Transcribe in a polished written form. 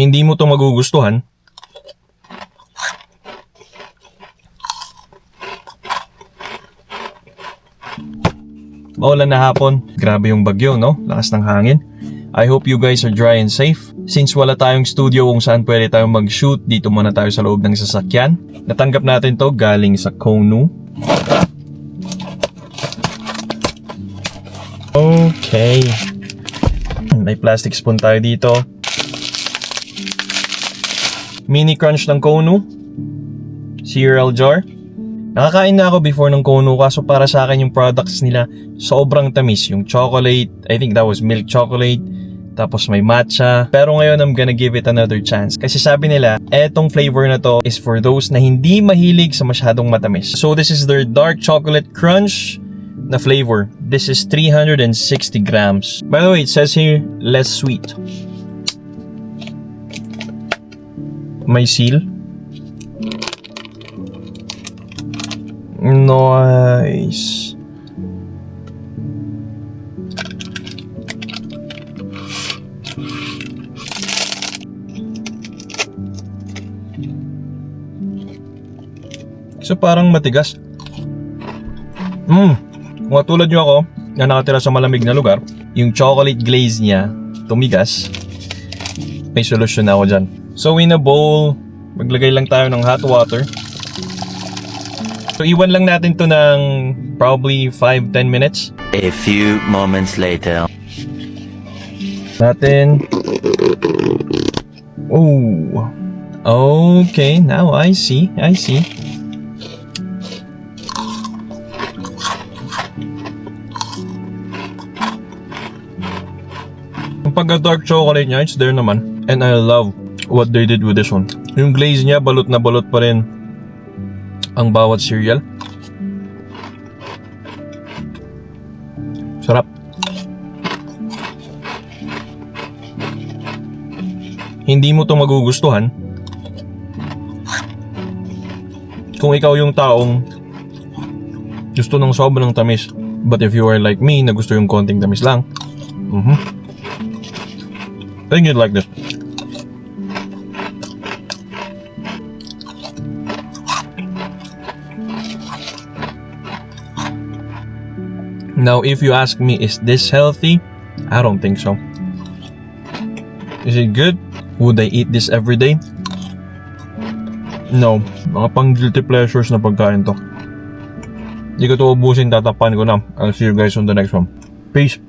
Hindi mo to magugustuhan. Maulan na hapon. Grabe yung bagyo, no? Lakas ng hangin. I hope you guys are dry and safe. Since wala tayong studio kung saan pwede tayong mag-shoot, dito muna tayo sa loob ng sasakyan. Natanggap natin to galing sa Konu. Okay. May plastic spoon tayo dito. Mini crunch ng Konu. Cereal jar. Nakakain na ako before ng Konu, kaso para sa akin yung products nila sobrang tamis. Yung chocolate, I think that was milk chocolate, tapos may matcha. Pero ngayon I'm gonna give it another chance. Kasi sabi nila, etong flavor na to is for those na hindi mahilig sa masyadong matamis. So this is their dark chocolate crunch na flavor. This is 360 grams. By the way, it says here, less sweet. May seal. Nice. So parang matigas. Kung tulad nyo ako na nakatira sa malamig na lugar, yung chocolate glaze niya tumigas, may solusyon na ako dyan. So in a bowl, maglagay lang tayo ng hot water. So iwan lang natin to ng probably 5-10 minutes. A few moments later. Natin. Oh. Okay, now I see. Yung pagka-dark chocolate niya, it's there naman. And I love what they did with this one. Yung glaze niya, balot na balot pa rin ang bawat cereal. Sarap. Hindi mo to magugustuhan kung ikaw yung taong gusto ng sobrang tamis. But if you are like me na gusto yung konting tamis lang, I think you'd like this. Now, if you ask me, is this healthy? I don't think so. Is it good? Would I eat this every day? No. Mga pang guilty pleasures na pagkain to. Hindi ko to ubusin, tatapan ko na. I'll see you guys on the next one. Peace.